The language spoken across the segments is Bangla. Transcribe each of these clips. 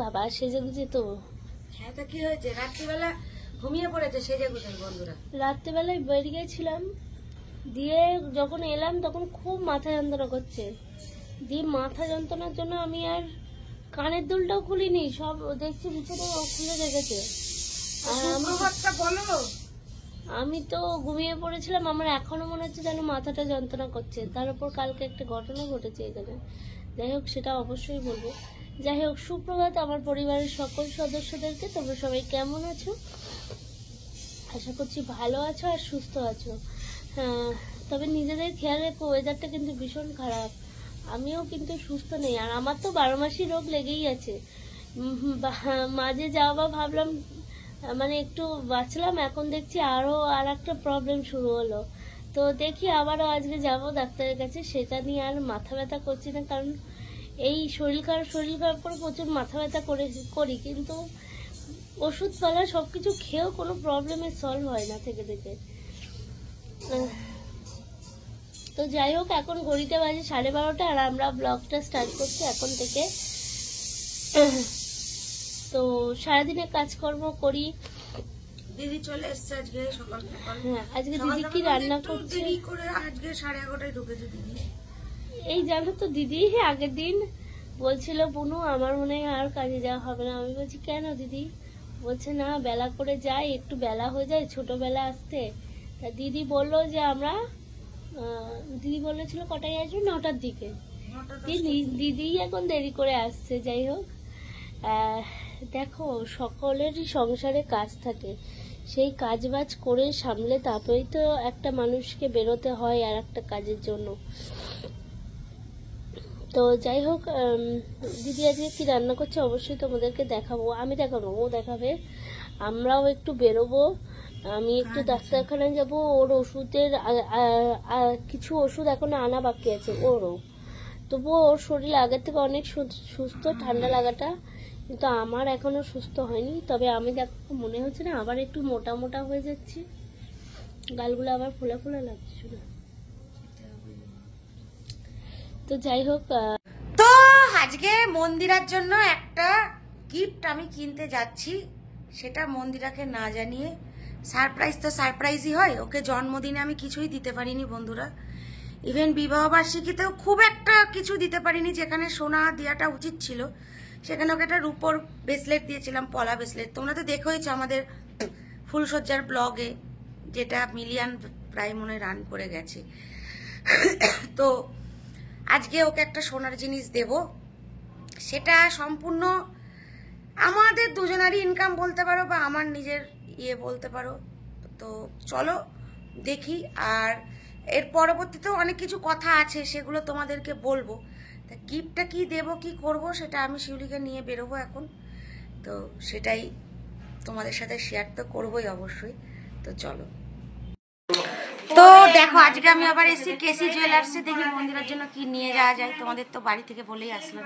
বাবা সেজে গুজে তো। হ্যাঁ, তা কি হয়েছে? রাত্রিবেলা ঘুমিয়ে পড়েছে সেজে গুজে বন্ধুরা। রাত্রেবেলায় বেরিয়ে গেছিলাম, দিয়ে যখন এলাম তখন খুব মাথা যন্ত্রণা করছে। দিয়ে মাথা যন্ত্রণার জন্য আমি আর কানের দুলটাও খুলিনি, সব দেখছি বিছানায় খুলে রেখেছে। আর আমি তো ঘুমিয়ে পড়েছিলাম। আমার এখনো মনে হচ্ছে যেন মাথাটা যন্ত্রণা করছে। তার উপর কালকে একটা ঘটনা ঘটেছে এখানে। যাই হোক, সেটা অবশ্যই বলবো। যাই হোক, সুপ্রভাত আমার পরিবারের সকল সদস্যদেরকে। তোমরা সবাই কেমন আছো? আশা করছি ভালো আছো আর সুস্থ আছো। তবে নিজেদের খেয়াল রেখো, ওয়েদারটা কিন্তু ভীষণ খারাপ। আমিও কিন্তু সুস্থ নেই, আর আমার তো 12 মাসই রোগ লেগেই আছে। মাঝে যাওয়া ভাবলাম মানে একটু বাঁচলাম, এখন দেখছি আরো আর একটা প্রবলেম শুরু হলো। তো দেখি আবারও আজকে যাব ডাক্তারের কাছে। সেটা নিয়ে আর মাথা ব্যথা করছি না, কারণ এই শরীর খারাপ করে প্রচুর মাথা ব্যথা করি, কিন্তু ওষুধপালা সবকিছু খেয়েও কোনো প্রবলেমের সলভ হয় না থেকে থেকে। তো যাই হোক, এখন ঘড়িতে বাজে 12:30 আর আমরা ব্লগটা স্টার্ট করছি এখন থেকে। তো সারাদিনে কাজকর্ম করি। দিদি চলে এসছে আজকে সকাল সকাল। হ্যাঁ, আজকে দিদি কি রান্না করছে? দেরি করে আজকে 11:30টায় ঢুকেছে দিদি। এই জানো তো, দিদি আগের দিন বলছিল বুনু আমার মনে হয় আর কাজে যাওয়া হবে না। আমি বলছি কেন দিদি? বলছে না, বেলা করে যাই, একটু বেলা হয়ে যায় ছোটবেলা আসতে। তা দিদি বললো যে আমরা দিদি বলেছিল কটায় আসবে? 9টার দিকে। দিদি এখন দেরি করে আসছে। যাই হোক, দেখো সকলেরই সংসারে কাজ থাকে, সেই কাজ বাজ করে সামলে তারপরেই তো একটা মানুষকে বেরোতে হয় আর একটা কাজের জন্য। তো যাই হোক, দিদি আজকে কি রান্না করছে অবশ্যই তোমাদেরকে দেখাবো। আমি দেখাবো, ও দেখাবে। আমরাও একটু বেরোবো। আমি একটু ডাক্তারখানায় যাব। ওর ওষুধের কিছু ওষুধ এখনো আনা বাকি আছে ওরও। তবুও ওর শরীর আগের থেকে অনেক সুস্থ, ঠান্ডা লাগাটা। কিন্তু আমার এখনো সুস্থ হয়নি। তবে আমি দেখো মনে হচ্ছে না আবার একটু মোটা মোটা হয়ে যাচ্ছি, গালগুলো আবার ফোলা ফোলা লাগছে না। তো যাই হোক, তো আজকে মন্দিরার জন্য একটা গিফট আমি কিনতে যাচ্ছি। সেটা মন্দিরাকে না জানিয়ে, সারপ্রাইজ তো সারপ্রাইজই হয়। ওকে জন্মদিনে আমি কিছুই দিতে পারিনি বন্ধুরা। ইভেন বিবাহবার্ষিকীতেও খুব একটা কিছু দিতে পারিনি। যেখানে সোনা দেওয়াটা উচিত ছিল সেখানে ওকে একটা রূপোর ব্রেসলেট দিয়েছিলাম, পলা ব্রেসলেট। তোমরা তো দেখোইছো আমাদের ফুলসজ্জার ব্লগে, যেটা মিলিয়ন প্রায় মনে রান করে গেছে। তো আজকে ওকে একটা সোনার জিনিস দেব। সেটা সম্পূর্ণ আমাদের দুজনারই ইনকাম বলতে পারো, বা আমার নিজের বলতে পারো। তো চলো দেখি। আর এর পরবর্তীতেও অনেক কিছু কথা আছে, সেগুলো তোমাদেরকে বলবো। তা গিফটটা কি দেব, কি করব, সেটা আমি শিউলিকে নিয়ে বেরোবো এখন। তো সেটাই তোমাদের সাথে শেয়ার তো করবোই অবশ্যই। তো চলো। তো দেখো, আজকে আমি আবার এসি কেসি জুয়েলার্সে, দেখি মন্দিরের জন্য কি নিয়ে যাওয়া যায়। তোমাদের তো বাড়ি থেকে বলেই আসলাম।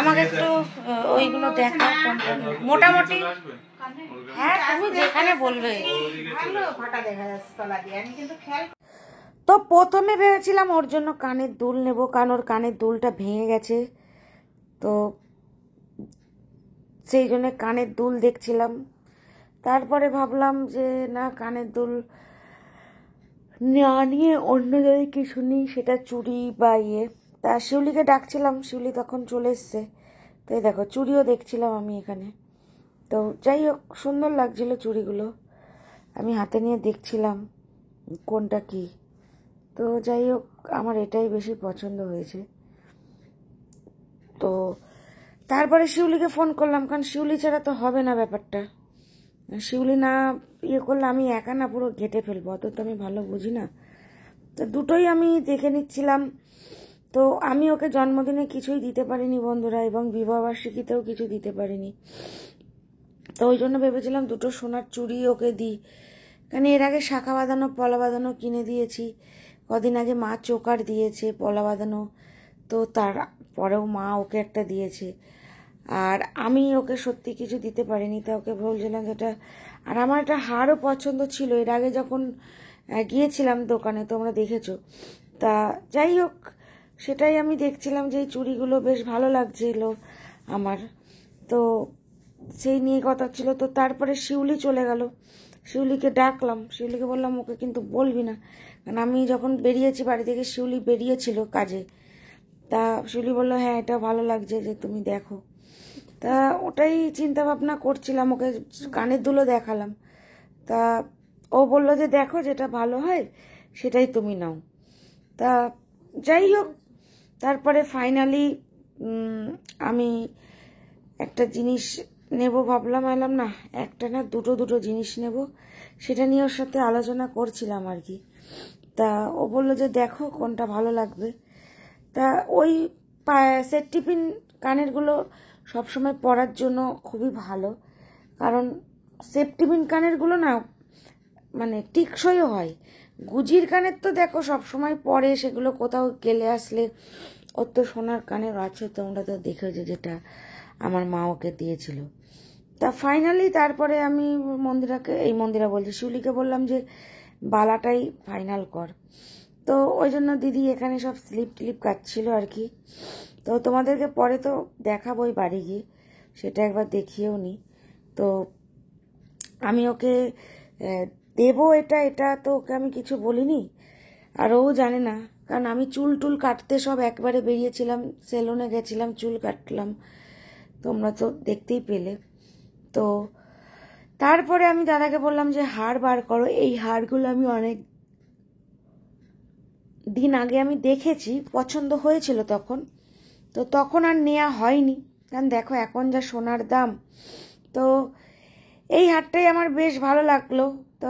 আমাকে একটু ওইগুলো দেখা মোটামুটি। হ্যাঁ, তুমি যেখানে বলবে। তো প্রথমে ভেবেছিলাম ওর জন্য কানের দুল নেব, কারণ ওর কানের দুলটা ভেঙে গেছে। তো সেই জন্য কানের দুল দেখছিলাম। তারপরে ভাবলাম যে না, কানের দুল না নিয়ে অন্য যদি কিছু নিই, সেটা চুড়ি বা তা শিউলিকে ডাকছিলাম, শিউলি তখন চলে এসছে। তো দেখো চুড়িও দেখছিলাম আমি এখানে। তো যাই হোক, সুন্দর লাগছিল চুড়িগুলো। আমি হাতে নিয়ে দেখছিলাম কোনটা কি। তো যাই হোক, আমার এটাই বেশি পছন্দ হয়েছে। তো তারপরে শিউলিকে ফোন করলাম, কারণ শিউলি ছাড়া তো হবে না ব্যাপারটা। শিউলি না করলে আমি একা না পুরো ঘেটে ফেলবো, অত তো আমি ভালো বুঝি না। তো দুটোই আমি দেখে নিচ্ছিলাম। তো আমি ওকে জন্মদিনে কিছুই দিতে পারিনি বন্ধুরা, এবং বিবাহবার্ষিকীতেও কিছু দিতে পারিনি। তো ওই জন্য ভেবেছিলাম দুটো সোনার চুড়ি ওকে দিই। কারণ এর আগে শাখা বাঁধানো, পলা বাঁধানো কিনে দিয়েছি। কদিন আগে মা চোকার দিয়েছে পলা বাঁধানো। তো তার পরেও মা ওকে একটা দিয়েছে। আর আমি ওকে সত্যি কিছু দিতে পারিনি। তা ওকে বলছিলাম যেটা। আর আমার একটা হারও পছন্দ ছিল। এর আগে যখন গিয়েছিলাম দোকানে, তোমরা দেখেছো। তা যাই হোক, সেটাই আমি দেখছিলাম যে এই চুড়িগুলো বেশ ভালো লাগছিল আমার, তো সেই নিয়ে কথা ছিল। তো তারপরে শিউলি চলে গেল, শিউলিকে ডাকলাম, শিউলিকে বললাম ওকে কিন্তু বলবি না, কারণ আমি যখন বেরিয়েছি বাড়ি থেকে শিউলি বেরিয়েছিল কাজে। তা শিউলি বললো হ্যাঁ এটা ভালো লাগছে যে তুমি দেখো। তা ওটাই চিন্তা ভাবনা করছিলাম, ওকে কানের দুলো দেখালাম। তা ও বললো যে দেখো যেটা ভালো হয় সেটাই তুমি নাও। তা যাই হোক, তারপরে ফাইনালি আমি একটা জিনিস নেব ভাবলাম, এলাম না একটা না দুটো জিনিস নেব, সেটা নিয়ে ওর সাথে আলোচনা করছিলাম আর কি। তা ও বললো যে দেখো কোনটা ভালো লাগবে। তা ওই সেট টিফিন কানেরগুলো সবসময় পরার জন্য খুবই ভালো, কারণ সেট টিফিন কানেরগুলো না মানে টিকসইও হয়। গুজির কানের তো দেখো সবসময় পরে, সেগুলো কোথাও গেলে আসলে। ওর তো সোনার কানের আছে, তোমরা তো দেখেছো যেটা আমার মা ওকে দিয়েছিল। তা ফাইনালি তারপরে আমি মন্দিরা বলছি শিউলিকে বললাম যে বালাটাই ফাইনাল কর। তো ওই জন্য দিদি এখানে সব স্লিপ টিলিপ কাটছিল আর কি। তো তোমাদেরকে পরে তো দেখাবোই বাড়ি গিয়ে, সেটা একবার দেখিয়েও নি। তো আমি ওকে দেবো এটা তো ওকে আমি কিছু বলিনি, আর ও জানে না, কারণ আমি চুল টুল কাটতে সব একবারে বেরিয়েছিলাম, সেলুনে গেছিলাম, চুল কাটলাম, তোমরা তো দেখতেই পেলে। তো তারপরে আমি দাদাকে বললাম যে হার বার করো। এই হারগুলো আমি অনেক দিন আগে আমি দেখেছি, পছন্দ হয়েছিল তখন, তো তখন আর নেওয়া হয়নি, কারণ দেখো এখন যা সোনার দাম। তো এই হারটাই আমার বেশ ভালো লাগলো, তো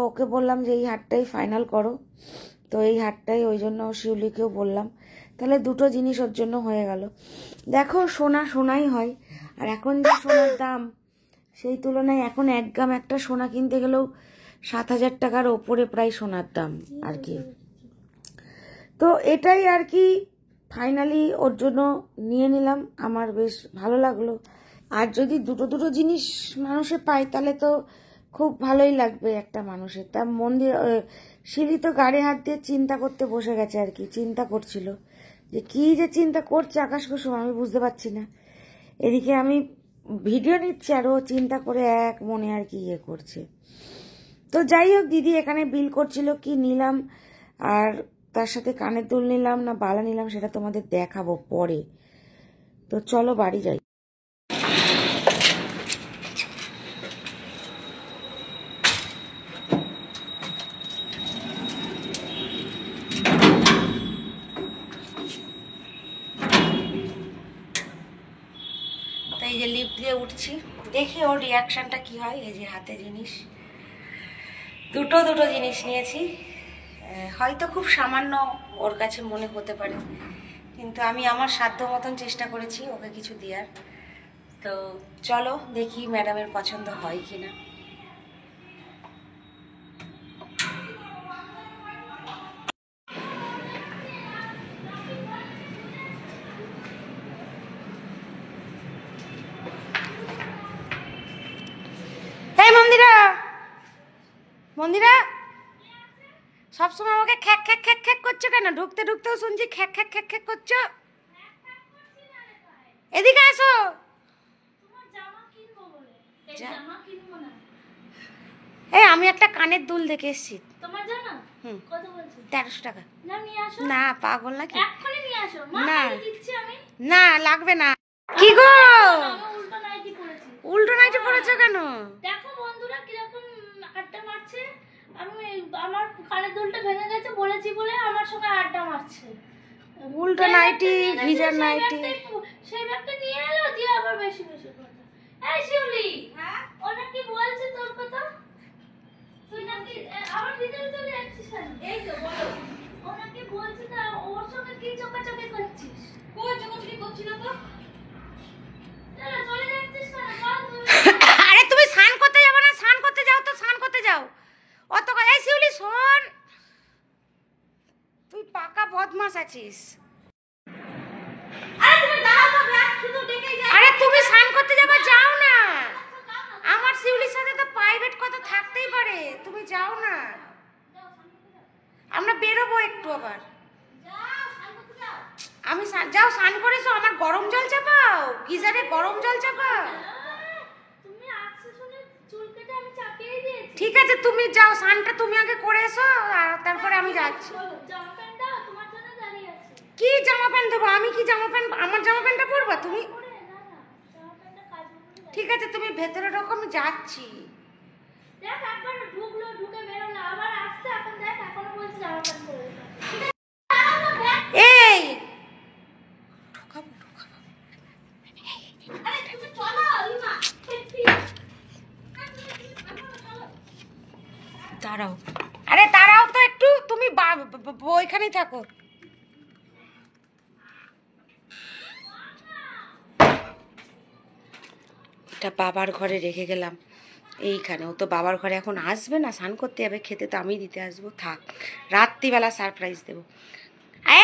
ওকে বললাম যে এই হারটাই ফাইনাল করো। তো এই হারটাই, ওই জন্য শিউলিকেও বললাম, তাহলে দুটো জিনিস ওর জন্য হয়ে গেল। দেখো সোনাই হয়, আর এখন যে সোনার দাম সেই তুলনায় এখন 1 গ্রাম একটা সোনা কিনতে গেলেও 7,000 টাকার ওপরে প্রায় সোনার দাম আর কি। তো এটাই আর কি ফাইনালি ওর জন্য নিয়ে নিলাম, আমার বেশ ভালো লাগলো। আর যদি দুটো জিনিস মানুষে পায় তাহলে তো খুব ভালোই লাগবে একটা মানুষের। তা শিলি তো গাড়ি হাত দিয়ে চিন্তা করতে বসে গেছে আর কি, চিন্তা করছিল যে কি যে চিন্তা করছে আকাশ কুসুম, আমি বুঝতে পারছি না। এদিকে আমি ভিডিও নিচ্ছি আর ও চিন্তা করে এক মনে আর কি ইয়ে করছে। তো যাই হোক, দিদি এখানে বিল করছিল কি নিলাম, আর তার সাথে কানের দুল নিলাম না বালা নিলাম সেটা তোমাদের দেখাবো পরে। তো চলো বাড়ি যাই। তো এই যে লিফট দিয়ে উঠছি, দেখি ওর রিয়াকশনটা কি হয়। এই যে হাতে জিনিস, দুটো জিনিস নিয়েছি, হয়তো খুব সামান্য ওর কাছে মনে হতে পারে, কিন্তু আমি আমার সাধ্য মতন চেষ্টা করেছি ওকে কিছু দেওয়ার। তো চলো দেখি ম্যাডামের পছন্দ হয় কি না। এই মন্দিরা সবসময় আমাকে খ্যাক খ্যাক খ্যাক খ্যাক করছো কেন? ঢুকতেও শুনছি খ্যাক খ্যাক খ্যাক খ্যাক করছো। এদিকে আসো। এই আমি একটা কানের দুল দেখে এসেছি। তোমার জানা কত বলছো? 1300 টাকা। না নিয়ে আসো, না পাগল নাকি? এক্ষুনি নিয়ে আসো। মা না দিচ্ছি আমি। না লাগবে না। কি গো আমি উল্টো নাইটি পরেছি। উল্টো নাইটি পরেছো কেন? দেখো বন্ধুরা কিরকম আড্ডা মারছে। আমি আমার কানের দুলটা ভেঙে গেছে বলেছি বলে আমার সঙ্গে আড্ডা মারছে। উল্টো নাইটি, ভিজার নাইটি। সেই ব্যাগটা নিয়ে এলো দিয়ে আবার বেশি কথা। এই শিউলি, হ্যাঁ ওটা কি বলছে তোর কথা? তুই নাকি আবার ভিতরে চলে যাচ্ছিস কেন? এই তো বলো। ওটা কি বলছে তা ওর সঙ্গে কি চোকাচোকি করছিস? কই চোকাচোকি করছি না তো। চলে যাচ্ছিস কেন? আরে তুমি স্নান করতে যাবে না? স্নান করতে যাও তো, স্নান করতে যাও। অত এই শিউলি শোন, তুই পাকা বদমাশ আছিস। আরে তুমি স্নান করতে যাবে, যাও না। আমার শিউলির সাথে তো প্রাইভেট কথা থাকতেই পারে, তুমি যাও না। একটু আবার আমি যাও স্নান করেছো, আমার গরম জল চাপাও, গিজারে গরম জল চাপাও। তুমি আসছো শুনে চুল কেটে আমি চাপিয়ে দিয়েছি। ঠিক আছে তুমি যাও, স্নানটা তুমি আগে করে এসো, তারপরে আমি যাচ্ছি। জামা প্যান্ট দাও, তোমার জন্য দাঁড়িয়ে আছি। কি জামা প্যান্ট দেবো আমি? কি জামা প্যান্ট? আমার জামা প্যান্টটা পরবা তুমি? না জামা প্যান্টটা কাচবো বলে। ঠিক আছে তুমি ভেতরে ঢোকো, আমি যাচ্ছি। দেখ একবার ঢুকলো, ঢুকে বেরোলো, আবার আসছে, এখন দেখ এখনো বলছে জামা প্যান্ট পরে না। এই আরে তুমি চলো ইমা, দাঁড়াও, আরে দাঁড়াও তো একটু, তুমি ওইখানেই থাকো। এটা বাবার ঘরে রেখে গেলাম এইখানে, ও তো বাবার ঘরে এখন আসবে না, স্নান করতে যাবে, খেতে তো আমি দিতে আসবো, থাক রাত্রিবেলা সারপ্রাইজ দেবো।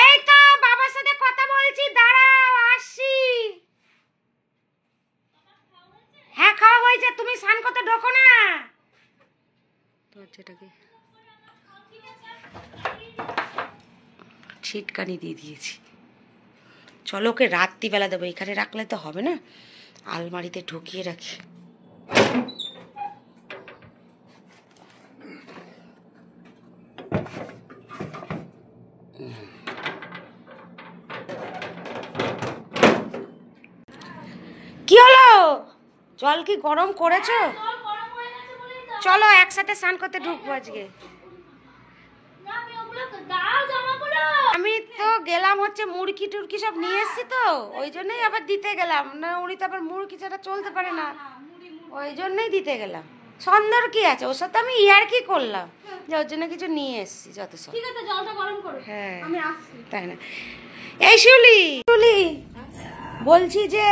এই তো বাবার সাথে কথা বলছি, দাঁড়াও আসছি। হ্যাঁ খাওয়া হয়েছে, তুমি স্নান করতে ঢোকো না। দরজাটাকে ছিটকানি দিয়ে দিয়েছি। চলো ওকে রাত্রিবেলা দেবো, এখানে রাখলে তো হবে না, আলমারিতে ঢুকিয়ে রাখি। কি হলো, জল কি গরম করেছো? গরম হয়ে গেছে বলেই তো। চলো একসাথে স্নান করতে ঢুকবো আজকে। না আমি ওগুলো দাও জামাগুলো। আমি তো গেলাম হচ্ছে মুরগি টুরকি সব নিয়ে এসছি তো, ওই জন্যই আবার দিতে গেলাম, না উনি তো আবার মুরগি ছাড়া চলতে পারে না, ওই জন্যই দিতে গেলাম। সন্ধ্যার কি আছে, ওর সাথে আমি ইয়ার কি করলাম যে ওর জন্য কিছু নিয়ে এসছি যত সব। ঠিক আছে জলটা গরম করো। হ্যাঁ আমি আসছি। তাই না? এই শিউলি, শিউলি বলছি যে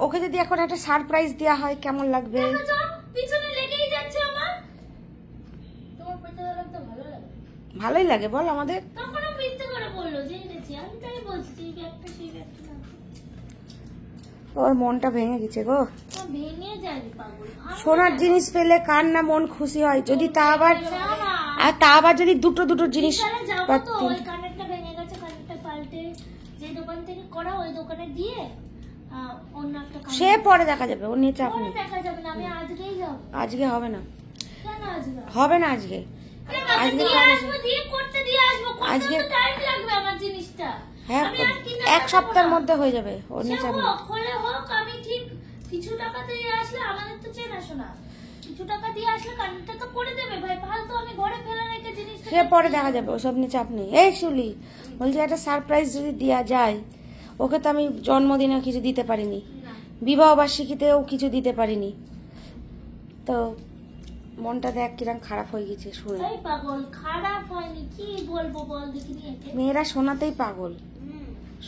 ওকে যদি এখন একটা সারপ্রাইজ দেওয়া হয় কেমন লাগবে? দেখো পিছনে লেগেই যাচ্ছে আমার। তোমার পেতে লাগতে ভালো লাগে। ভালোই লাগে বল আমাদের। তখন মিথ্যে করে বললো যে এনেছি, আমি তাই বলছি যে এই ব্যাগটা সেই ব্যাগটা না। ওর মনটা ভেঙে গেছে গো। ও ভেঙে যায়নি পাগল। সোনার জিনিস পেলে কার না মন খুশি হয়, যদি তা আবার না আর তা আবার যদি দুটো দুটো জিনিস তাহলে যাবো তো, পাচ্ছি। ওই কানেরটা ভেঙে গেছে, কানেরটা পাল্টে যে দোকান থেকে করা ওই দোকানে দিয়ে অন্য একটা সে পরে দেখা যাবে, ও নিয়ে চাপ পরে নেই। দেখা যাবে না, আমি আজকেই যাবো। আজকে হবে না, কেন আজকে? হবে না আজকে। কেন আজকে দিয়ে হবে আসবো, দিয়ে করতে দিয়ে আসবো, করতে তো টাইম লাগবে আমার জিনিসটা। হ্যাঁ আমি আর কিনে এক দেখাবো সপ্তাহের না। মধ্যে হয়ে যাবে, ও নিয়ে সে চাপ নেই। হোক, হলে হোক, আমি ঠিক কিছু টাকা দিয়ে আসলে আমাদের তো চেনা শোনা, কিছু টাকা দিয়ে আসলে কানেরটা তো করে দেবে ভাই, ফালতু আমি ঘরে ফেলে রেখে জিনিসটা। সে পরে দেখা যাবে, ওসব নিয়ে চাপ নেই। এই শিউলি বলছি একটা সারপ্রাইজ যদি দেওয়া যায়, ওকে তো আমি জন্মদিনে কিছু দিতে পারিনি, না। বিবাহ বার্ষিকীতেও কিছু দিতে পারিনি, তো মনটা দেখ কিরম খারাপ হয়ে গেছে শুনে। এই পাগল খারাপ হয়নি, কি বলবো বল দেখিনি একে। মেয়েরা সোনাতেই পাগল,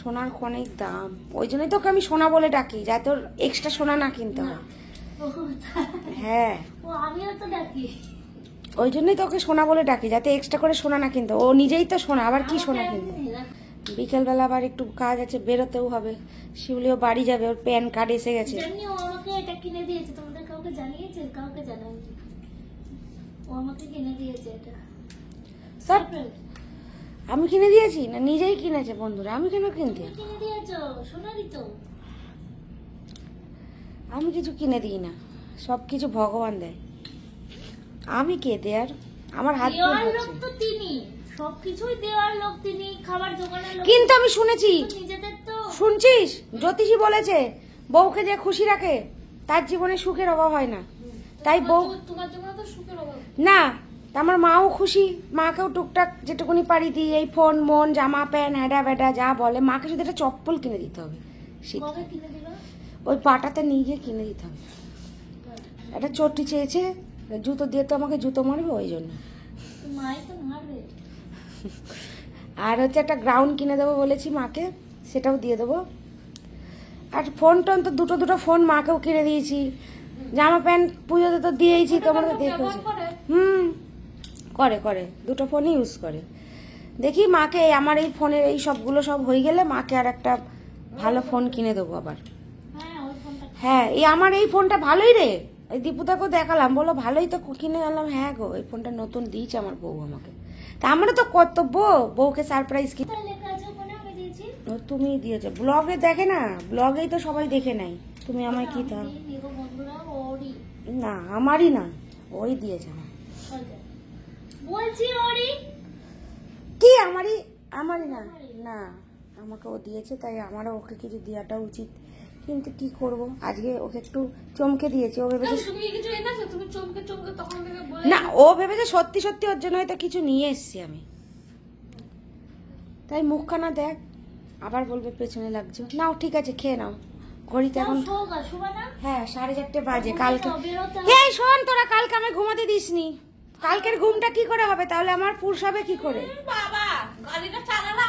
সোনার অনেক দাম, ওই জন্যই তোকে আমি সোনা বলে ডাকি, যাতে তোর এক্সট্রা সোনা না কিনতে হয়। ও, হ্যাঁ ও আমিও তো ডাকি। ওই জন্যই তোকে সোনা বলে ডাকি, যাতে এক্সট্রা করে সোনা না কিনতে, ও নিজেই তো সোনা, আবার কি সোনা কিনবে। বিকেলবেলা আবার একটু কাজ আছে, বেরোতেও হবে, শিউলিও বাড়ি যাবে, ওর প্যান কার্ড এসে গেছে। জানি ও আমাকে এটা কিনে দিয়েছে, তোমাদের কাউকে জানিয়েছে? কাউকে জানায়নি, ও আমাকে কিনে দিয়েছে এটা। সব আমি কিনে দিয়েছি না, নিজেই কিনেছে বন্ধুরা, আমি কেন কিনতে? তুমি কিনে দিয়েছো, শোনালি তো। আমি কিছু কিনে দিই না, সব কিছু ভগবান দেয়, আমি কে দেয়ার? আমার হাত দিয়ে দেওয়ার লোক হচ্ছে। তো তিনি, সবকিছুই দেওয়ার লোক তিনি, খাবার জোগানোর লোক কিন্তু আমি শুনেছি, তো নিজেদের তো। শুনছিস জ্যোতিষী বলেছে বউকে যে খুশি রাখে তার জীবনে সুখের অভাব হয় না, তাই বউ তোমার জন্য তো সুখের অভাব। না, তা আমার মাও খুশি, মাকেও টুকটাক যেটুকুনি পারি দিই, এই ফোন মন জামা প্যান্ট হ্যাডা ব্যাডা যা বলে, মাকে শুধু একটা চপ্পল কিনে দিতে হবে, কবে কিনে দিল? ওই পাটাতে নিয়ে গিয়ে কিনে দিতে হবে। একটা চটি চেয়েছে, জুতো দিয়ে তো আমাকে জুতো মারবে, ওই জন্য। তো মাই তো মারবে। আর হচ্ছে একটা গ্রাউন্ড কিনে দেবো বলেছি মাকে, সেটাও দিয়ে দেবো। আর ফোন টোন তো দুটো দুটো ফোন মাকেও কিনে দিয়েছি, জামা প্যান্ট পুজোতে তো দিয়েইছি, তোমরা তো দেখেছো। করে করে দুটো ফোনই ইউজ করে। দেখি মাকে আমার এই ফোনের এই সবগুলো সব হয়ে গেলে মাকে আর একটা ভালো ফোন কিনে দেবো আবার। হ্যাঁ ওই ফোনটা। হ্যাঁ এই আমার এই ফোনটা ভালোই রে, এই দীপুদাকেও দেখালাম, বললো ভালোই তো কিনে আনলাম। হ্যাঁ গো, এই ফোনটা নতুন দিয়েছে আমার বউ আমাকে, তা আমারও তো কর্তব্য বউকে সারপ্রাইজ কি। কোথায় লেখা আছে ওখানে আমি দিয়েছি? তুমি দিয়েছো ব্লগে, দেখে না ব্লগেই তো সবাই দেখে নেয়। তুমি আমায় কি তা, আমি দিইনি গো বন্ধুরা, ওরই। না আমারই না, ওই দিয়েছে আমার। আচ্ছা। বলছি ওরই। কি আমারই? আমারই না, না আমাকে ও দিয়েছে, তাই আমারও ওকে কিছু দেওয়াটা উচিত। কিন্তু কি করব, আজকে ওকে একটু চমকে দিয়েছে। ও ভেবেছে, তুমি কি কিছু এনেছো? তুমি চমকে চমকে তখন থেকে বলে না ও ভেবেছে সত্যি সত্যি ওর জন্য হয়তো কিছু নিয়ে এসেছি আমি, তাই মুখখানা দেখ, আবার বলবে পেছনে লাগছে। নাও ঠিক আছে, খেয়ে নাও। ঘড়িতে এখন শোগা শোভা না? হ্যাঁ 4:30 বাজে। কালকে বেরোতে এই শোন, তোরা কালকে আমি ঘুমাতে দিসনি। কালকের ঘুমটা কি করে হবে তাহলে? আমার পুরুষ হবে কি করে? বাবা গাড়িটা চালালা।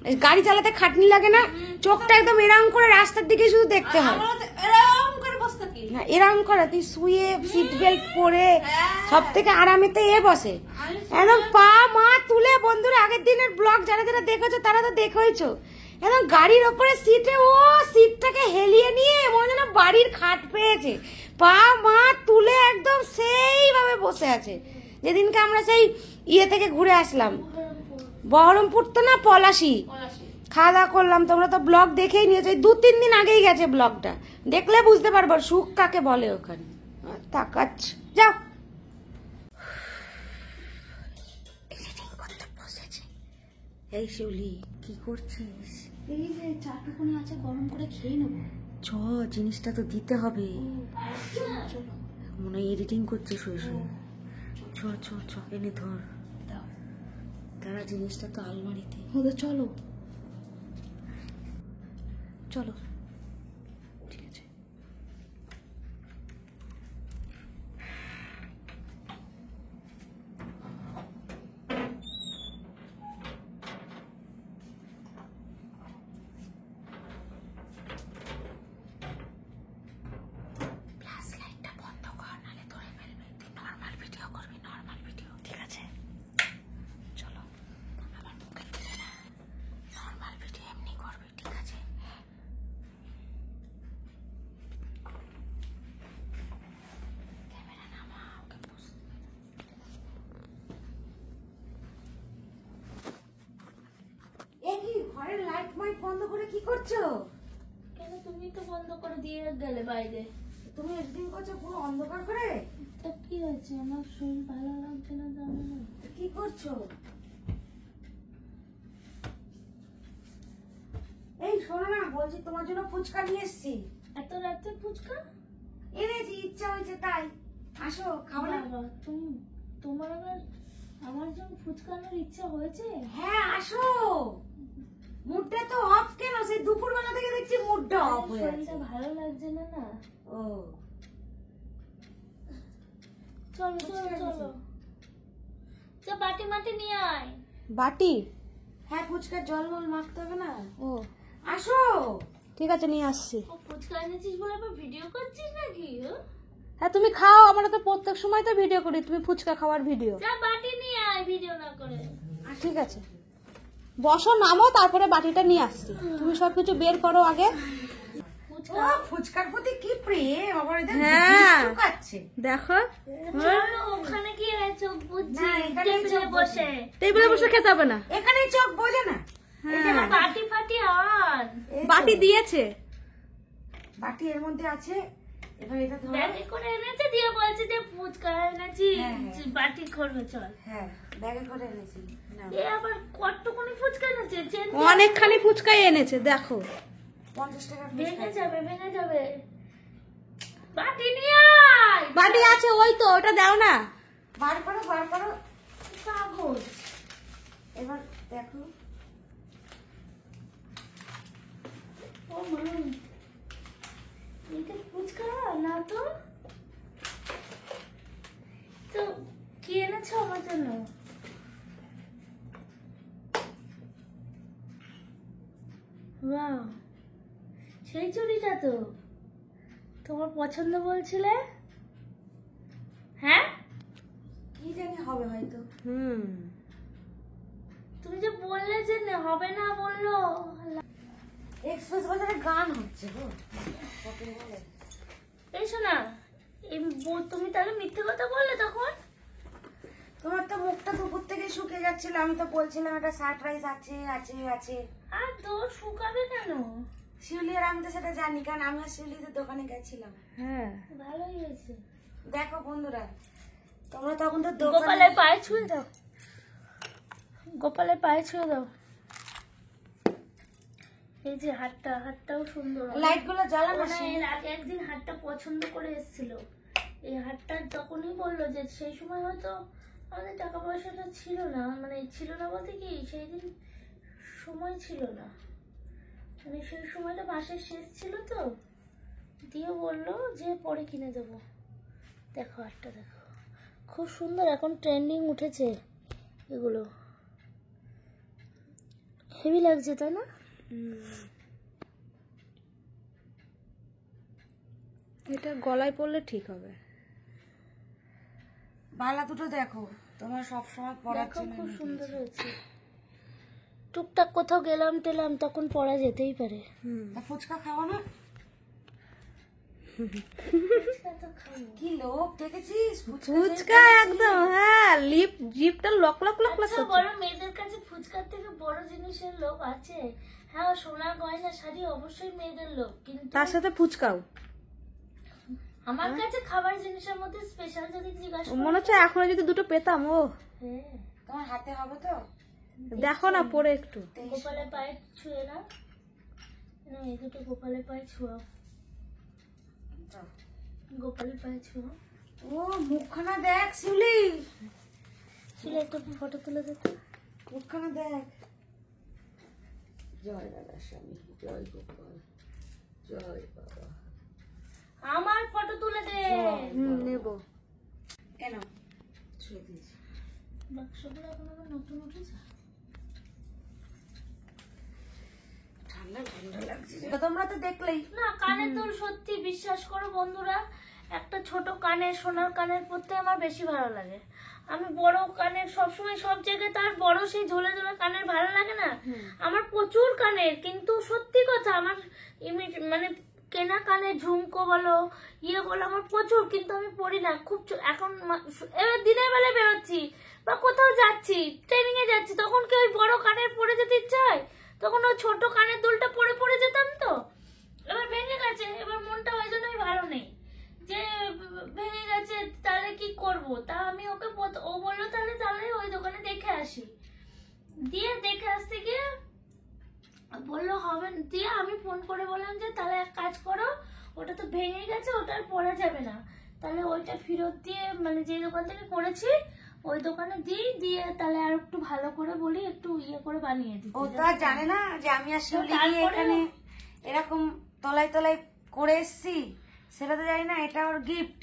এই গাড়ি চালাতে খাটনি লাগে না? চোখটা একদম এরম করে রাস্তার দিকে শুধু দেখতে হয়। আমরা তো এরকম করে বসতে কি? না এরম করে তুই শুয়ে সিট বেল্ট পরে সব থেকে আরামেতে বসে একদম পা মা তুলে। বন্ধুরা আগের দিনের ব্লগ যারা যারা দেখেছো তারা তো দেখেছো, একদম গাড়ির ওপরে সিটে ও সিটটাকে হেলিয়ে নিয়ে মনে যেন বাড়ির খাট পেয়েছে। পা মা তুলে একদম সেইভাবে বসে আছে। যেদিনকে আমরা সেই ইয়ে থেকে ঘুরে আসলাম, বহরমপুর তো না পলাশি, খাওয়া দাওয়া করলাম। তোমরা তো ব্লগ দেখেই নিয়েছো, 2-3 দিন আগেই গেছে ব্লগটা, দেখলে বুঝতে পারবো সুখ কাকে বলে ওখানে। তাকাচ্ছ যাও। এই শিউলি কি করছিস? এই যে চাটুকুনি আছে গরম করে খেয়ে নেবো। চ জিনিসটা তো দিতে হবে, মনে হয় এডিটিং করছে শুয়ে শুয়ে। চ চ চ এনে ধর, তারা জিনিসটা তো আলমারিতে। ওদের চলো। চলো ঠিক আছে। ফ্ল্যাশ লাইটটা বন্ধ কর, নাহলে ধরে ফেলবে। তুই নর্মাল ভিডিও করবি, নর্মাল ভিডিও, ঠিক আছে? চলো, আমার মুখে দিলে না, নর্মাল ভিডিও এমনি করবি, ঠিক আছে? ক্যামেরা নামা, ওকে বসতে দে। এ কি ঘরের লাইট মাইট বন্ধ করে কি করছো? কেন তুমি তো বন্ধ করে দিয়ে গেলে বাইরে? তুমি এডিটিং করছো পুরো অন্ধকার করে? তা কি হয়েছে? আমার শরীর ভালো লাগছে না, জানো না? কি করছো? এই শোনো না, বলছি তোমার জন্য ফুচকা নিয়ে এসেছি। এত রাতে ফুচকা? এনেছি, ইচ্ছা হয়েছে তাই। আসো খাবো না? বাবা, তোমার আবার আমার জন্য ফুচকা আনার ইচ্ছা হয়েছে? হ্যাঁ আসো। মুডটা তো অফ কেন? সেই দুপুরবেলা থেকে দেখছি মুডটা অফ হয়ে আছে। শরীরটা ভালো লাগছে না না। ও চলো চলো চলো, যা বাটি মাটি নিয়ে আয়। বাটি? হ্যাঁ ফুচকার জল মল মাখতে হবে না। ও আসো ঠিক আছে, নিয়ে আসছি। ও ফুচকা এনেছিস বলে আবার ভিডিও করছিস নাকি? হ্যাঁ তুমি খাও, আমরা তো প্রত্যেক সময় তো ভিডিও করি, তুমি ফুচকা খাওয়ার ভিডিও। যা বাটি নিয়ে আয়, ভিডিও না করে। ঠিক আছে, বসো, নামো, তারপরে বাটিটা নিয়ে আসছি। তুমি সবকিছু বের করো আগে। ফুচকা ও ফুচকার প্রতি কি প্রেম, আবার এদের হ্যাঁ। চুকাচ্ছে। দেখো, চলো ওখানে গিয়ে চোখ বুঝছি, না, এখানেই টেবিলে চোখ বসে। টেবিলে বসে খেতে হবে না। এখানেই চোখ বোঝে না। এই যে হ্যাঁ। বাটি ফাটি আন। এই তো, বাটি দিয়েছে। বাটি এর মধ্যে আছে। এবার এটা ধরো। ব্যাগে করে এনেছে, দিয়ে বলছে যে ফুচকা এনেছি, হ্যাঁ, হ্যাঁ। বাটি করবে চল। হ্যাঁ ব্যাগে করে এনেছি। নাও, এ আবার কতটুকুনি ফুচকা এনেছে? অনেকখানি ফুচকাই এনেছে, দেখো। 50 টাকা ভেঙে যাবে, ভেঙে যাবে। বাটি নিয়ে আয়। বাটি আছে, ওই তো, ওটা দাও না। বার করো, বার করো। কাগজ। এবার দেখো। ও মা, এটা ফুচকা না তো? তো কি এনেছো আমার জন্য? ওয়াও, সেই চুড়িটা তো তোমার পছন্দ বলছিলে। হ্যাঁ, কি জানি হবে হয়তো। তুমি যে বললে যে হবে না বললো। এক্সপ্রেস বাজারে গান হচ্ছে গো। কত বলে। এই শোনা, তুমি তাহলে মিথ্যে কথা বললে তখন? তোমার তো মুখটা দুপুর থেকে শুকিয়ে যাচ্ছিল, আমি তো বলছিলাম একটা সারপ্রাইজ আছে আছে আছে। আর দোর শুকাবে কেন? শিউলি আর আমি তো সেটা জানি, কারণ আমি আর শিউলিদের দোকানে গেছিলাম। হ্যাঁ ভালোই হয়েছে। দেখো বন্ধুরা, তোমরা তখন তো দোকানে গোপালের পায়ে ছুঁয়ে দাও, গোপালের পায়ে ছুঁয়ে দাও। এই যে হাটটাও সুন্দর। লাইট গুলো জ্বালানো। ওরা এর আগে একদিন হাটটা পছন্দ করে এসেছিল। এই হাটটা তখনই বললো যে সেই সময় হয়তো আমাদের টাকা পয়সাটা ছিল না, মানে ছিল না বলতে কি সেই দিন সময় ছিল না, মানে সেই সময়টা মাসের শেষ ছিল তো, দিয়ে বললো যে পরে কিনে দেবো। দেখো হাটটা দেখো, খুব সুন্দর, এখন ট্রেন্ডিং উঠেছে এগুলো, হেভি লাগছে তাই না? এটা গলায় পরলে ঠিক হবে। বালা দুটো দেখো, তোমার সব সময় পরার দেখো জন্য খুব নিয়ে সুন্দর দিয়েছি। হয়েছে। টুকটাক কোথাও গেলাম টেলাম তখন পরা যেতেই পারে। তা ফুচকা খাওয়া না? কি লোক দেখেছিস? ফুচকা একদম, হ্যাঁ জিপটা লক লক লক লক আচ্ছা বড় মেয়েদের কাছে ফুচকার থেকে বড় জিনিসের লোভ আছে? হ্যাঁ সোনা গয়না শাড়ি অবশ্যই মেয়েদের লোভ, কিন্তু তার সাথে ফুচকাও। আমার কাছে খাবার জিনিসের মধ্যে স্পেশাল যদি জিজ্ঞাসা মনে হচ্ছে এখনো যদি দুটো পেতাম। ও হ্যাঁ তোমার হাতে হবে তো? দেখো না পরে একটু। গোপালের পায়ে ছুঁয়ে না, এই দুটো গোপালের পায়ে ছোঁয়াও, গোপালের পায়ে ছোঁয়াও। ও মুখখানা দেখ শিউলি, ছিল একটা ফটো তুলে দিতে। মুখখানা দেখ। জয় দাদা স্বামী, জয় গোপাল, জয় বাবা। আমার ফটো তুলে দে। নেব। কেন ছুঁয়ে দিয়েছি? বাক্সগুলো এখন আবার নতুন উঠেছে। ঠান্ডা ঠান্ডা লাগছে। তোমরা তো দেখলেই। না কানের দুল সত্যি বিশ্বাস করো বন্ধুরা, একটা ছোট কানের সোনার কানের পরতে আমার বেশি ভালো লাগে। আমি বড় কানের সবসময় সব জায়গায় তার বড় সেই ঝোলে ঝোলে কানের ভালো লাগে না। আমার প্রচুর কানের, কিন্তু সত্যি কথা আমার মানে কেনা কানের ঝুমকো বলো ইয়ে বলো আমার প্রচুর, কিন্তু আমি পরি না। খুব এখন এবার দিনের বেলায় বেরোচ্ছি বা কোথাও যাচ্ছি, ট্রেনিং এ যাচ্ছি, তখন কি ওই বড় কানের পরে যেতে ইচ্ছা হয়? তখন ওই ছোট কানের দুলটা পরে পরে যেতাম তো, এবার ভেঙে গেছে, এবার মনটা ওই জন্যই ভালো নেই যে ভেঙে গেছে, তাহলে কি করব? তা আমি ওকে ও বললো তাহলে তাহলে ওই দোকানে দেখে আসি, দিয়ে দেখে আসতে গিয়ে বললো হবে না, দিয়ে আমি ফোন করে বললাম যে তাহলে এক কাজ করো, ওটা তো ভেঙে গেছে, ওটা আর পরা যাবে না, তাহলে ওইটা ফেরত দিয়ে মানে যে দোকান থেকে করেছি ওই দোকানে দিয়ে তাহলে আর একটু ভালো করে বলি একটু ইয়ে করে বানিয়ে দিই। ও তো আর জানে না যে আমি আর শিউলি গিয়ে তারপরে- এখানে এরকম তলায় তলায় করে এসছি, সেটা তো জানি না। এটা ওর গিফট,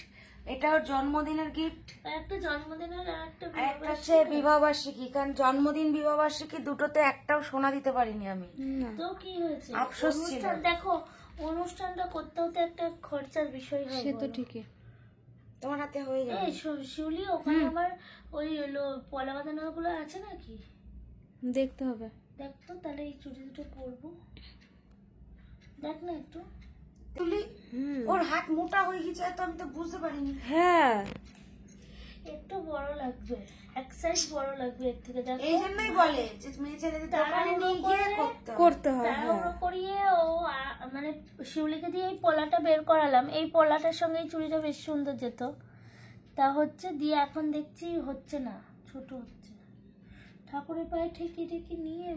এটা ওর জন্মদিনের গিফট, একটা জন্মদিনের আর একটা আর একটা হচ্ছে বিবাহবার্ষিকী। কারণ জন্মদিন বিবাহবার্ষিকী দুটোতে একটাও সোনা দিতে পারিনি আমি। তো কি হয়েছে, আফসোস ছিল। অনুষ্ঠান দেখো, অনুষ্ঠানটা করতেও তো একটা খরচার বিষয় হয়। সে তো বলো। ঠিকই। তোমার হাতে হয়ে যাবে। এই শিউলি ওখানে আমার ওই পলা বাঁধানো গুলো আছে নাকি দেখতে হবে। দেখ তো, তাহলে এই চুড়ি দুটো পরবো, দেখ না একটু। তুলি ওর হাত মোটা হয়ে গেছে, তো আমি তো বুঝতে পারিনি। হ্যাঁ একটু বড় লাগবে, এক সাইজ বড় লাগবে এর থেকে। দেখো এই জন্যই বলে যে মেয়ে ছেলেদের দোকানে নিয়ে গিয়ে করতে হবে। করতে হয়। হ্যাঁ তাড়াহুড়ো করিয়ে ও মানে শিউলিকে দিয়ে এই পলাটা বের করালাম, এই পলাটার সঙ্গে এই চুড়িটা বেশ সুন্দর যেত, তা হচ্ছে দিয়ে এখন দেখছি হচ্ছে না, ছোট হচ্ছে। ঠাকুরের পায়ে ঠেকি ঠেকি নিয়ে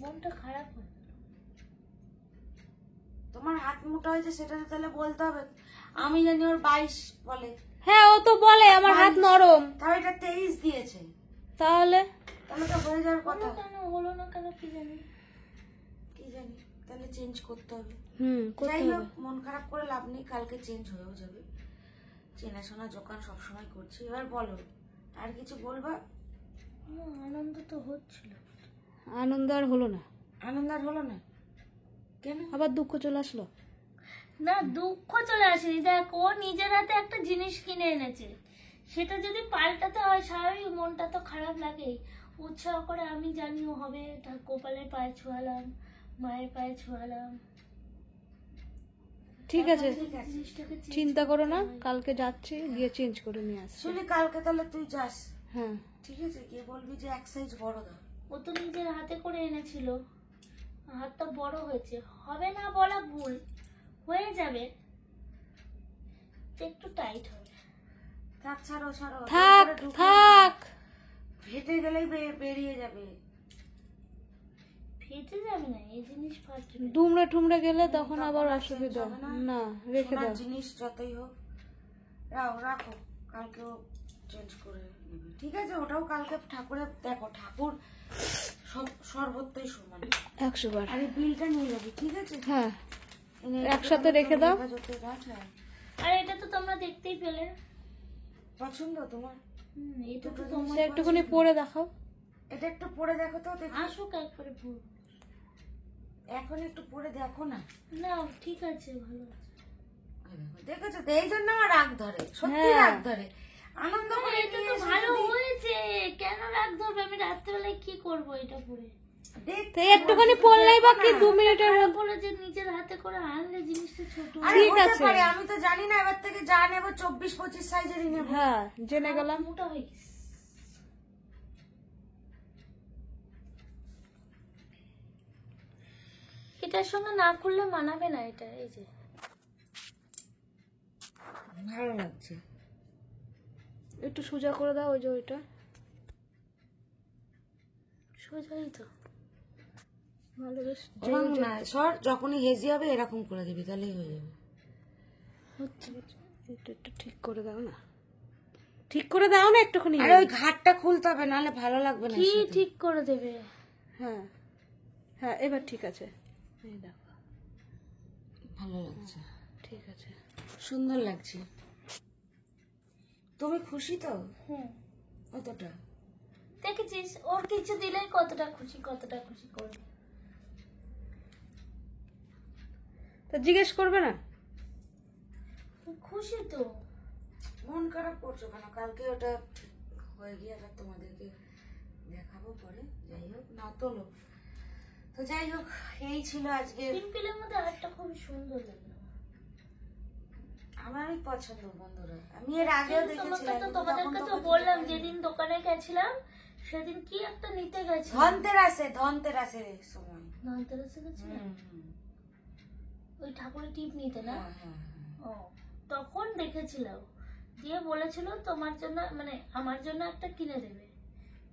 মনটা খারাপ হয়। তোমার হাত মোটা হয়েছে সেটা তো তাহলে বলতে হবে। আমি জানি ওর 22 বলে, হ্যাঁ ও তো বলে আমার হাত নরম। তাও এটা 23 দিয়েছে, তাহলে তাহলে তো হয়ে যাওয়ার হলো কথা। কেন হলো না কেন কি জানি। কি জানি, তাহলে চেঞ্জ করতে হবে। করতে যাই হবে। হোক, মন খারাপ করে লাভ নেই, কালকে চেঞ্জ হয়েও যাবে। চেনাশোনা দোকান সবসময় করছি। এবার বলো, আর কিছু বলবা? আনন্দ তো হচ্ছিল, আনন্দ আর হলো না, আনন্দ আর হলো না কেন? আবার দুঃখ চলে আসলো। না দুঃখ চলে আসেনি, দেখ ও নিজের হাতে একটা জিনিস কিনে এনেছে, সেটা যদি পাল্টাতে হয় স্বাভাবিক মনটা তো খারাপ লাগেই। উৎসাহ করে আমি জানিও হবে, গোপালের পায়ে ছোঁয়ালাম, মায়ের পায়ে ছোঁয়ালাম, ঠিক আছে, জিনিসটাকে চিন্তা করো না, কালকে যাচ্ছি, গিয়ে চেঞ্জ করে নিয়ে আসছি। শুনি কালকে তাহলে তুই যাস, হ্যাঁ, ঠিক আছে? গিয়ে বলবি যে এক সাইজ বড় দাও। ও তো নিজের হাতে করে এনেছিল, হাতটা বড় হয়েছে, হবে না বলা ভুল, হয়ে যাবে, একটু টাইট হবে। থাক, ছাড়ো ছাড়ো, থাক এরপরে ঢুকে থাক। ফেটে গেলেই বেরিয়ে যাবে। ফেটে যাবে না, এই জিনিস ফাটবে না। দুমড়ে টুমড়ে গেলে তখন আবার অসুবিধা। হবে না। না, রেখে সোনার দাও। জিনিস যতই হোক রাখো, কালকেও চেঞ্জ করে নেবে, ঠিক আছে? ওটাও কালকে ঠাকুরের, দেখো ঠাকুর সব সর্বত্রই সমান। 100 বার। আরে বিলটা নিয়ে যাবি, ঠিক আছে? হ্যাঁ, এনে একসাথে রেখে দাও। হেফাজতে রাখ, হ্যাঁ। আর এটা তো তোমরা দেখতেই পেলে। পছন্দ তোমার? এটা তো এটা তোমার একটুখানি পরে দেখাও। এটা একটু পরে দেখো তো, দেখি। আসুক একবারে পুরো। এখন একটু পরে দেখো না। না ঠিক আছে, ভালো আছে। দেখেছো তো, এই জন্য আমার রাগ ধরে, সত্যি হ্যাঁ। রাগ ধরে। আনন্দ করে এটা নিয়ে তো এসে ভালো যদি- হয়েছে, কেন রাগ ধরবে? আমি রাত্রেবেলায় কি করবো এটা পরে? দেখতে তো একটুখানি পরলেই বা কি 2 মিনিটের খারাপ মধ্যে। হলো যে নিজের হাতে করে আনলে জিনিসটা ছোট। আরে ঠিক হতে আছে। পারে, আমি তো জানি না, এবার থেকে যা নেবো 24-25 সাইজেরই নেবো। হ্যাঁ, জেনে গেলাম। মোটা হয়ে গেছে। এটার সঙ্গে না করলে মানাবে না এটা, এই যে ভালো লাগছে। একটু সোজা করে দাও, ওই যে ওইটা। সোজাই তো। ভালো বেশ। এবং না, সর যখনই হেজি হবে এরকম করে দিবি, তাহলেই হয়ে যাবে। হচ্ছে, একটু একটু ঠিক করে দাও না, ঠিক করে দাও না একটুখানি। আরে ওই ঘাটটা খুলতে হবে, নাহলে ভালো লাগবে না। কি ঠিক করে দেবে? হ্যাঁ হ্যাঁ, এবার ঠিক আছে। এই দেখো, ভালো লাগছে, ঠিক আছে। সুন্দর লাগছে। তুমি খুশি তো? হ্যাঁ, কতটা? দেখেছিস ওর কিছু দিলেই কতটা খুশি, কতটা খুশি করবে। তা জিজ্ঞেস করবে না? খুশি তো। মন খারাপ করছো কেন? কালকে ওটা হয়ে গিয়ে আবার তোমাদেরকে দেখাবো পরে। যাই হোক, না তোলো তো, যাই হোক, এই ছিল আজকে। সিম্পলের মধ্যে আরেকটা খুব সুন্দর লাগলো। আমারই পছন্দ বন্ধুরা, আমি এর আগেও দেখেছিলাম, কিন্তু তখন তোমাদেরকে তো তোকে বললাম দিতে যেদিন দোকানে গেছিলাম সেদিন কি একটা নিতে পারিনি। গেছিলাম। ধনতেরাসের সময়। ধনতেরাসে গেছিলাম ওই ঠাকুরের টিপ নিতে না? হ্যাঁ, হ্যাঁ, হ্যাঁ। ও, তখন দেখেছিলাম, দিয়ে বলেছিল তোমার জন্য মানে আমার জন্য একটা কিনে দেবে,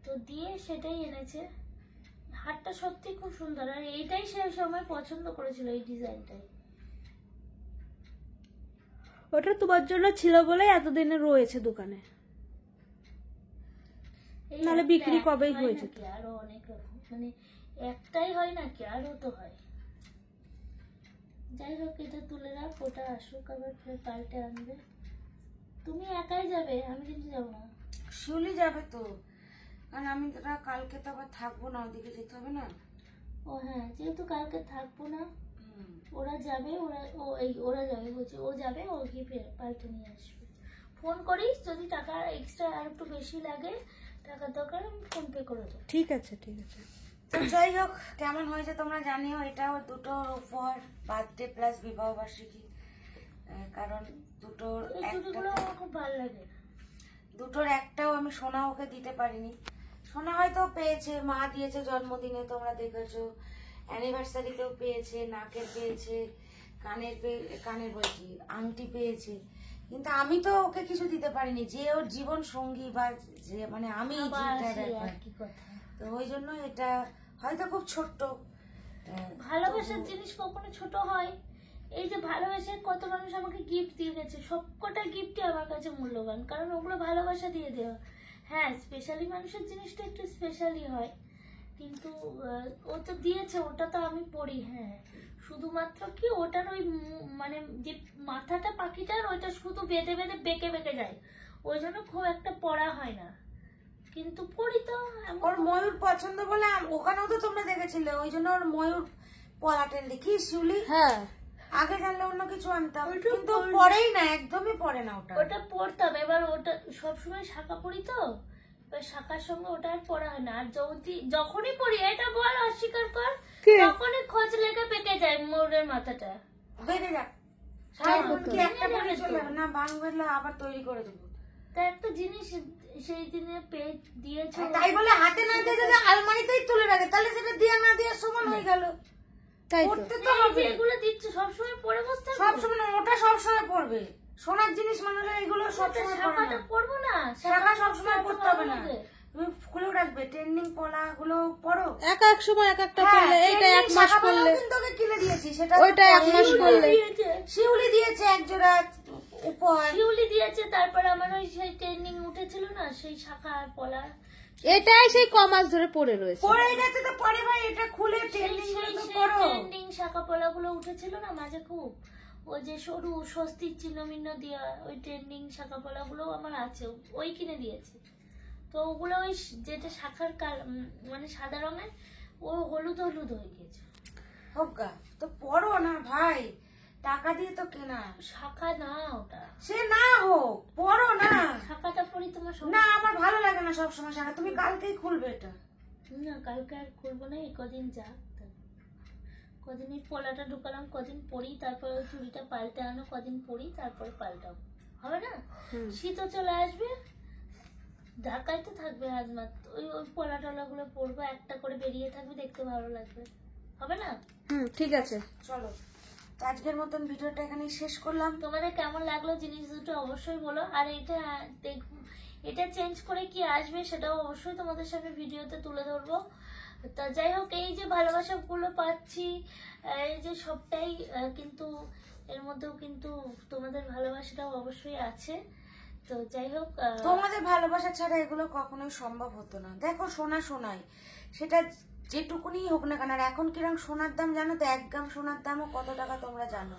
তো দিয়ে সেটাই এনেছে। হারটা সত্যি খুব সুন্দর, আর এইটাই সেই সময় পছন্দ করেছিল, এই ডিজাইনটাই। ওটা তোমার জন্য ছিল বলে এতদিনে রয়েছে দোকানে, এই নাহলে একটা বিক্রি কবেই হয় হয়ে নাকি? যেত। আরো অনেক রকম, মানে একটাই হয় নাকি, আরো তো হয়। যাই হোক, এটা তুলে রাখ, ওটা আসুক, আবার ফের পাল্টে আনবে। তুমি একাই যাবে, আমি কিন্তু যাবো না। শিউলি যাবে তো, কারণ আমি তো কালকে তো আবার থাকবো না, ওদিকে যেতে হবে না। ও হ্যাঁ, যেহেতু কালকে থাকবো না, ওরা যাবে, ওরা যাবে বলছে, ও যাবে, ও গিয়ে পাল্টে নিয়ে আসবে। ফোন করিস, যদি টাকা এক্সট্রা আর একটু বেশি লাগে, টাকার দরকার, আমি ফোন পে করে দেবো। ঠিক আছে, ঠিক আছে। তো যাই হোক, কেমন হয়েছে তোমরা জানিও। এটাও দুটো উপহার, বার্থডে প্লাস বিবাহ বার্ষিকী, কারণ দুটোর এই চুড়িগুলো আমার খুব ভালো লাগে। দুটোর একটাও আমি সোনা ওকে দিতে পারিনি। সোনা হয়তো পেয়েছে, মা দিয়েছে জন্মদিনে, তোমরা দেখেছো, অ্যানিভার্সারিতেও পেয়েছে, নাকের পেয়েছে, কানের বলছি আংটি পেয়েছে, কিন্তু আমি তো ওকে কিছু দিতে পারিনি, যে ওর জীবন সঙ্গী বা যে মানে আমি আবার যেটা সেই ব্যাপার। একই কথা। তো ওই জন্য এটা হয়তো খুব ছোট্ট। ভালোবাসার জিনিস কখনো ছোট হয়? এই যে ভালোবাসে, কত মানুষ আমাকে গিফট দিয়ে গেছে, সবকটা গিফটই আমার কাছে মূল্যবান, কারণ ওগুলো ভালোবাসা দিয়ে দেওয়া। হ্যাঁ, স্পেশালি মানুষের জিনিসটা একটু স্পেশালি হয়, কিন্তু ও তো দিয়েছে, ওটা তো আমি পড়ি। হ্যাঁ, শুধুমাত্র কি ওটার ওই মানে যে মাথাটা পাখিটার, ওইটা শুধু বেঁধে বেঁধে বেঁকে বেঁকে যায়, ওই জন্য খুব একটা পড়া হয় না, কিন্তু পড়ি তো। ওর ময়ূর পছন্দ বলে ওখানেও তো তোমরা দেখেছিলে, ওই জন্য ওর ময়ূর পলাটেন দেখি শিউলি। হ্যাঁ, আগে জানলে অন্য কিছু আনতাম, কিন্তু পরেই না, একদমই পরে না ওটা। ওটা পড়তাম, এবার ওটা সবসময় শাখা পড়ি তো, এবার শাখার সঙ্গে ওটা আর পড়া হয় না। আর যখনই পড়ি, এটা বল অস্বীকার কর, কি? তখনই খোঁজ লেগে পেকে যায় মোড়ের মাথাটা। বেড়ে যাক, সারাক্ষণ কি একটা পরে চলে যাবে না, ভাঙবে না আবার তৈরি করে দেবো। তা একটা জিনিস সেই দিনে পেয়ে দিয়েছো, তাই বলে হাতে না দিয়ে যদি আলমারিতেই তুলে রাখে তাহলে সেটা দিয়ে না দেওয়ার সমান হয়ে গেল। তাই তো পড়তে তো এই যে হবে, এগুলো দিচ্ছ সবসময় পরে বসে থাকবো? সবসময় না, ওটা সবসময় পড়বে। সোনার জিনিস মানে এগুলো সবসময় পড়বে শাখাটা না, পরবো না, শাখা সবসময় পরতে পড়তে হবে না, লাগে। তুমি খুলেও রাখবে। ট্রেন্ডিং পলা গুলো পড়ো। এক এক সময় এক একটা হ্যাঁ, করলে এইটা এক trending মাস শাখা করলে পলাও কিন্তু ওকে কিনে দিয়েছি, সেটা ওইটা এক মাস করলে দিয়েছে, শিউলি দিয়েছে এক জোড়া উপহার। শিউলি দিয়েছে, তারপরে আমার ওই সেই ট্রেন্ডিং উঠেছিল না সেই শাখা আর পলা, এটাই সেই ক মাস ধরে পড়ে রয়েছে। পরে গেছে তো পরে ভাই এটা খুলে ট্রেন্ডিং গুলো তো পড়ো। ট্রেন্ডিং শাখা পলা গুলো উঠেছিল না মাঝে খুব, ওই যে সরু স্বস্তির চিহ্ন মিহ্ন দেওয়া ওই ট্রেন্ডিং শাখা পলা গুলো আমার আছে, ওই কিনে দিয়েছে। তো ওগুলো ওই যেটা শাখার মানে সাদা রঙের, ও হলুদ হলুদ হয়ে গেছে। হোকা তো পড়ো না ভাই, টাকা দিয়ে তো কেনা। শাখা না ওটা, সে না হোক, পড়ো না। শাখাটা পরি তোমার না আমার ভালো লাগে না সবসময় শাখা, তুমি কালকেই খুলবে এটা। না কালকে আর করবো না, এই কদিন যাক, কদিন এই পলাটা ঢুকালাম, কদিন পরি, তারপর ওই চুড়িটা পাল্টে আনো, কদিন পরি, তারপরে পাল্টাবো, হবে না? শীতও চলে আসবে, ঢাকায় তো থাকবে আজ মাত্র, ওই ওই পলা টলা গুলো পরবো, একটা করে বেরিয়ে থাকবে, দেখতে ভালো লাগবে, হবে না? ঠিক আছে, চলো তো আজকের মতন ভিডিওটা এখানেই শেষ করলাম। তোমাদের কেমন লাগলো জিনিস দুটো অবশ্যই বলো, আর এটা এটা চেঞ্জ করে কি আসবে সেটাও অবশ্যই তোমাদের সামনে ভিডিওতে তুলে ধরবো। তা যাই হোক, এই যে ভালোবাসা গুলো পাচ্ছি, এই যে সবটাই কিন্তু এর মধ্যেও কিন্তু তোমাদের ভালোবাসাটাও অবশ্যই আছে। তো যাই হোক, তোমাদের ভালোবাসা ছাড়া এগুলো কখনোই সম্ভব হতো না। দেখো সোনা সোনাই, সেটা যেটুকুনি হোক না কেন। আর এখন কিরকম সোনার দাম জানো তো, 1 গ্রাম সোনার দামও কত টাকা তোমরা জানো।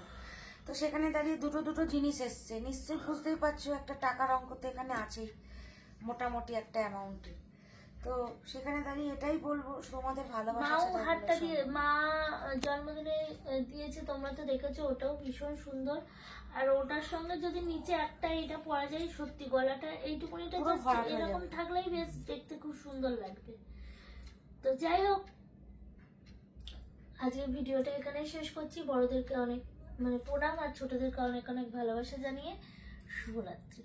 তো সেখানে দাঁড়িয়ে দুটো দুটো জিনিস এসছে, নিশ্চয়ই বুঝতেই পারছো একটা টাকার অঙ্ক তো এখানে আছেই, মোটামুটি একটা অ্যামাউন্টে। তো সেখানে দাঁড়িয়ে এটাই বলবো, তোমাদের ভালোবাসা মাও ছাড়া হাতটা এগুলো দিয়ে, সম্ভব না। মা জন্মদিনে দিয়েছে, তোমরা তো দেখেছো, ওটাও ভীষণ সুন্দর। আর ওটার সঙ্গে যদি নিচে একটা এটা পরা যায়, সত্যি গলাটা এইটুকুনিটা পুরো just ভরাট হয়ে এরকম যাবে। থাকলেই বেশ দেখতে খুব সুন্দর লাগবে। তো যাই হোক, আজকের ভিডিওটা এখানেই শেষ করছি। বড়দেরকে অনেক মানে প্রণাম, আর ছোটদেরকে অনেক অনেক ভালোবাসা জানিয়ে শুভরাত্রি।